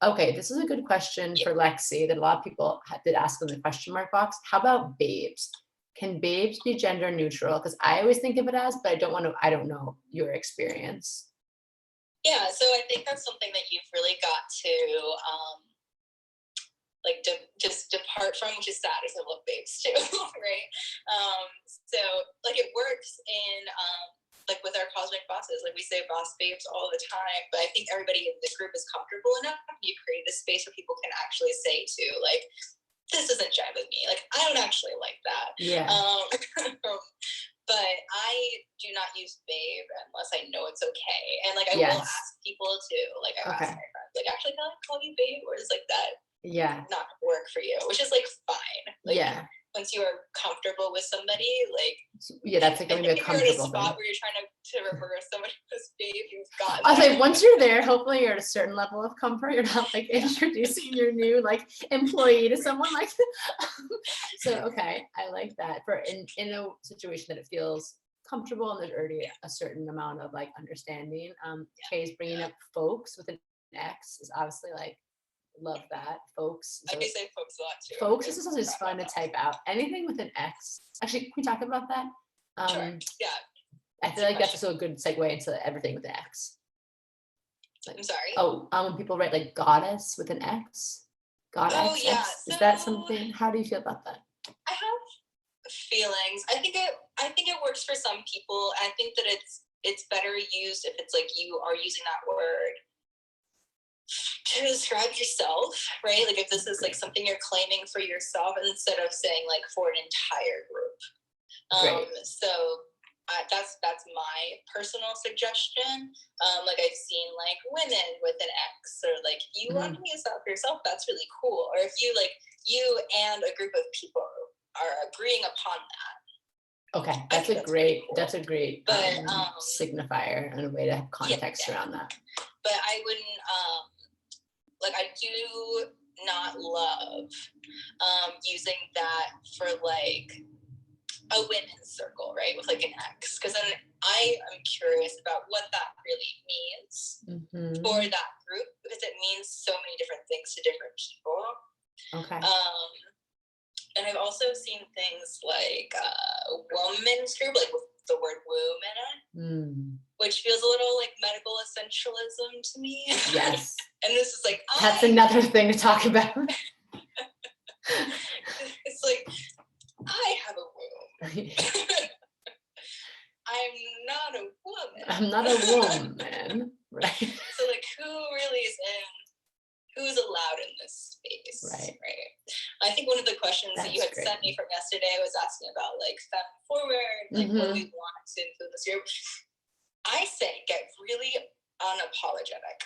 Okay, this is a good question for Lexi that a lot of people did ask in the question mark box. How about babes? Can babes be gender neutral? Because I always think of it as, but I don't know your experience. Yeah, so I think that's something that you've really got to just depart from, which is sad, is I love babes too, right? So like it works in like with our cosmic bosses, like we say boss babes all the time, but I think everybody in the group is comfortable enough. You create a space where people can actually say to like, this doesn't jive with me. Like, I don't actually like that. Yeah. But I do not use babe unless I know it's okay. And like, I will ask people too. Like, I've asked my friends, like, actually, can I call you babe? Or is like that not work for you? Which is like fine. Like, once you are comfortable with somebody, like that's like going to be a comfortable spot thing. Where you're trying to reverse somebody as babe, you've got. I was like, once you're there, hopefully you're at a certain level of comfort. You're not like introducing your new like employee to someone like. So okay, I like that for in a situation that it feels comfortable and there's already a certain amount of like understanding. Kay's bringing up folks with an X is obviously like. Love that, folks. I do say folks a lot too. Folks, this is just fun to type out. Anything with an X. Actually, can we talk about that? Sure. Yeah. I feel like that's also a good segue into everything with an X. Like, I'm sorry. When people write like goddess with an X, goddess. Oh yeah. X, is that something? How do you feel about that? I have feelings. I think it works for some people. I think that it's better used if it's like you are using that word to describe yourself, right? Like if this is like something you're claiming for yourself instead of saying like for an entire group. So that's my personal suggestion. Like I've seen like women with an X, or like you want to use that for yourself, that's really cool. Or if you and a group of people are agreeing upon that. Okay, that's a great signifier and a way to have context around that. But I wouldn't I do not love using that for like a women's circle, right? With like an X, because then I am curious about what that really means for that group, because it means so many different things to different people. Okay. And I've also seen things like women's group, like with the word womb in it, which feels a little like medical essentialism to me. Yes. And this is like, that's another thing to talk about. It's like, I have a womb. I'm not a woman. I'm not a woman, right? So like, who's allowed in this space, right? I think one of the questions that you had sent me from yesterday was asking about like femme forward, like what we want to include this year. I say get really unapologetic.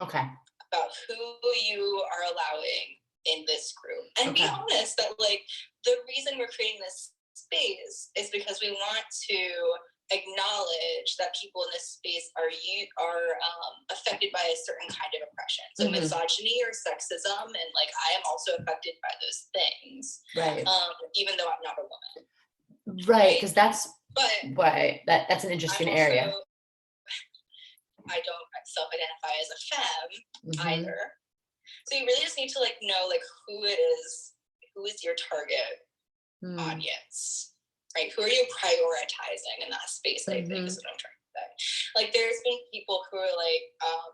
Okay. About who you are allowing in this group, and be honest that like the reason we're creating this space is because we want to acknowledge that people in this space are affected by a certain kind of oppression. So misogyny or sexism, and like I am also affected by those things. Right. Even though I'm not a woman. Right, because that's an interesting area. I don't self-identify as a femme either. So you really just need to like know like who is your target audience, right? Who are you prioritizing in that space? I think is what I'm trying to say. Like there's been people who are like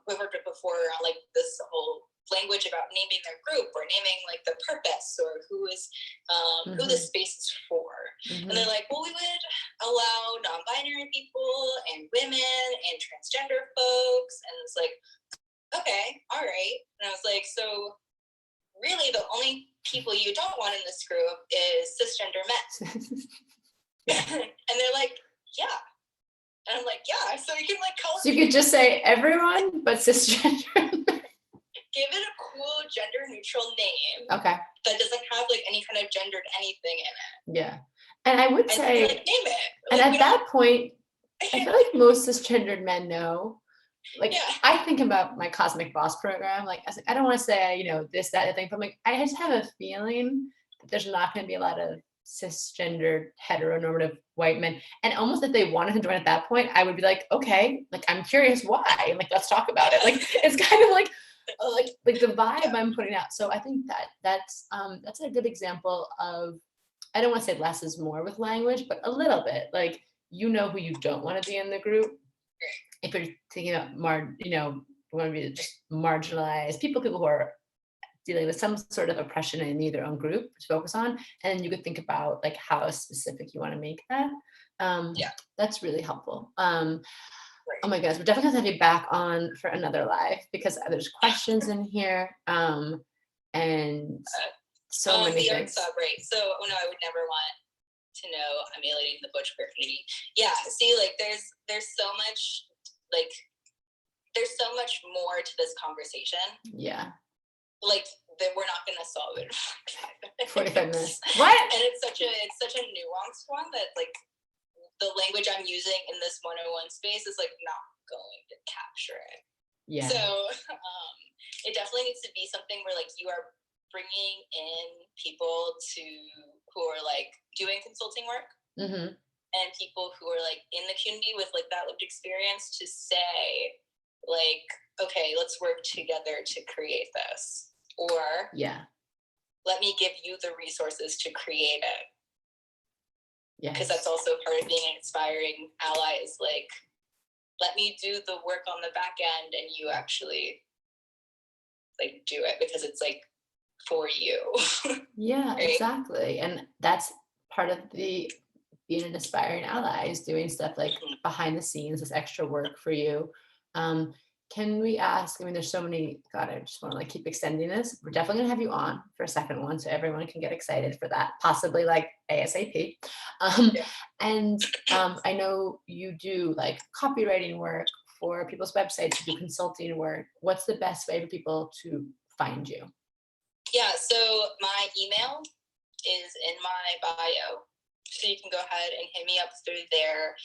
we've worked with before on like this whole language about naming their group or naming like the purpose or who the space is for. And they're like, well, we would allow non-binary people and women and transgender folks. And it's like, okay, all right. And I was like, so really the only people you don't want in this group is cisgender men. And they're like, yeah. And I'm like, yeah, so you can like call so you could just say everyone but cisgender. Give it a cool gender neutral name. Okay. That doesn't have like any kind of gendered anything in it. Yeah. And I would say, like, name it. And like, at that point, I feel like most cisgendered men know. Like I think about my Cosmic Boss program. Like I don't want to say, you know, this, that, thing, but like I just have a feeling that there's not going to be a lot of cisgendered heteronormative white men. And almost if they wanted to join at that point, I would be like, okay, like I'm curious why. Like let's talk about it. Like it's kind of like the vibe I'm putting out. So I think that's a good example of, I don't want to say less is more with language, but a little bit. Like you know who you don't want to be in the group. If you're thinking about want to be just marginalized people who are dealing with some sort of oppression in their own group to focus on, and then you could think about like how specific you want to make that. That's really helpful. Oh my goodness, we're definitely gonna have you back on for another live because there's questions in here, and so many things. Right. So, I would never want to know I'm alienating the butch queer community. Yeah. See, like there's so much more to this conversation. Yeah. Like that we're not gonna solve it in 45 minutes. What? And it's such a nuanced one that like the language I'm using in this 101 space is like not going to capture it. Yeah. So it definitely needs to be something where like you are bringing in people who are like doing consulting work and people who are like in the community with like that lived experience to say like, okay, let's work together to create this, or let me give you the resources to create it. Yeah, because that's also part of being an inspiring ally is like, let me do the work on the back end and you actually like do it because it's like for you. Yeah, right? Exactly. And that's part of being an aspiring ally is doing stuff like behind the scenes, this extra work for you. Can we ask, I mean, there's so many, God, I just want to like keep extending this. We're definitely gonna have you on for a second one so everyone can get excited for that, possibly like ASAP. And I know you do like copywriting work for people's websites, you do consulting work. What's the best way for people to find you? Yeah, so my email is in my bio. So you can go ahead and hit me up through there.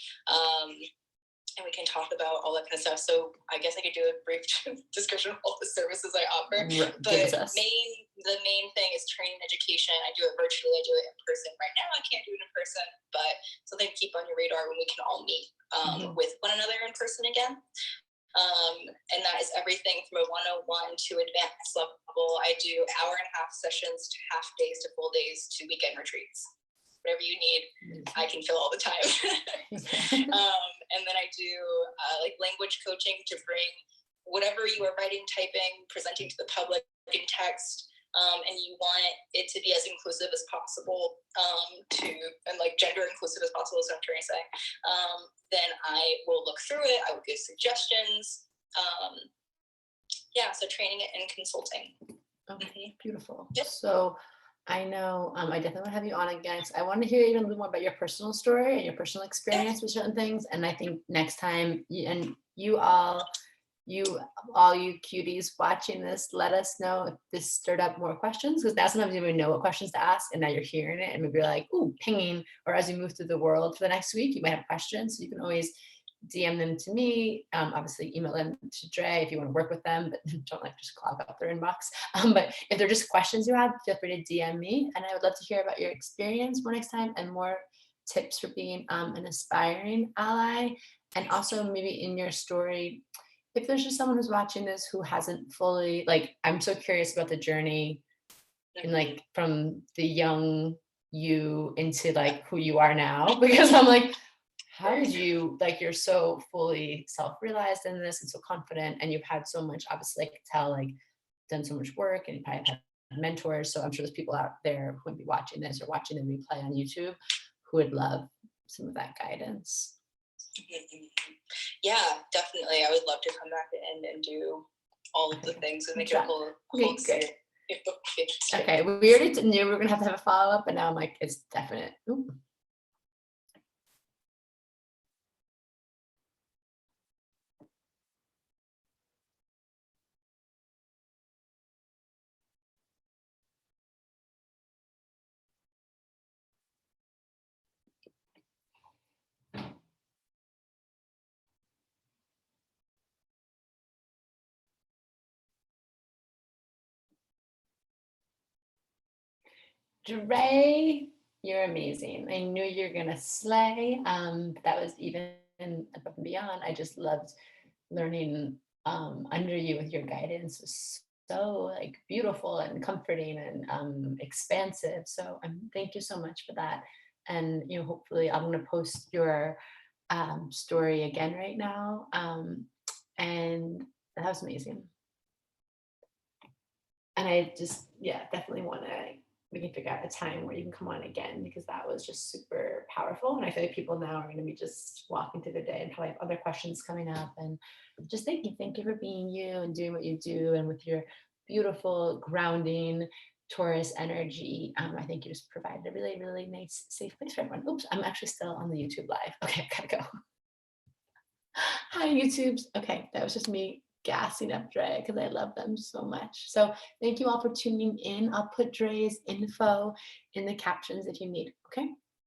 And we can talk about all that kind of stuff. So I guess I could do a brief description of all the services I offer. But the main thing is training education. I do it virtually. I do it in person. Right now I can't do it in person, but something to keep on your radar when we can all meet with one another in person again. And that is everything from a 101 to advanced level. I do hour-and-a-half sessions to half days to full days to weekend retreats. Whatever you need, I can fill all the time. And then I do like language coaching to bring whatever you are writing, typing, presenting to the public in text, and you want it to be as inclusive as possible, and like gender inclusive as possible is what I'm trying to say. Then I will look through it. I will give suggestions. So training it and consulting. Okay, beautiful. Yep. So I know I definitely want to have you on again. So I want to hear even a little more about your personal story and your personal experience with certain things. And I think next time, and you all, all you cuties watching this, let us know if this stirred up more questions, because now sometimes you don't even know what questions to ask, and now you're hearing it, and maybe you're like, ooh, pinging, or as you move through the world for the next week, you might have questions, so you can always DM them to me. Obviously, email them to Dre if you want to work with them, but don't like just clog up their inbox. But if they're just questions you have, feel free to DM me, and I would love to hear about your experience more next time and more tips for being an aspiring ally. And also maybe in your story, if there's just someone who's watching this who hasn't fully, like, I'm so curious about the journey in like from the young you into like who you are now, because I'm like, how did you, like, you're so fully self-realized in this and so confident, and you've had so much, obviously I could tell, like, done so much work, and you probably have had mentors, so I'm sure there's people out there who would be watching this or watching the replay on YouTube who would love some of that guidance. Yeah, definitely. I would love to come back and do all of the things and make it a whole great. If Okay, we already knew we were gonna have to have a follow-up, but now I'm like, it's definite. Ooh. Dre, you're amazing. I knew you're gonna slay. That was even above and beyond. I just loved learning under you with your guidance. It was so like beautiful and comforting and expansive. So thank you so much for that. And hopefully I'm gonna post your story again right now. And that was amazing. And I just, yeah, definitely want to, we can figure out a time where you can come on again, because that was just super powerful. And I feel like people now are going to be just walking through the day and probably have other questions coming up. And just thank you for being you and doing what you do. And with your beautiful grounding Taurus energy, I think you just provided a really, really nice, safe place for everyone. Oops, I'm actually still on the YouTube live. Okay, I gotta go. Hi, YouTubes. Okay, that was just me gassing up Dre because I love them so much. So thank you all for tuning in. I'll put Dre's info in the captions if you need. Okay.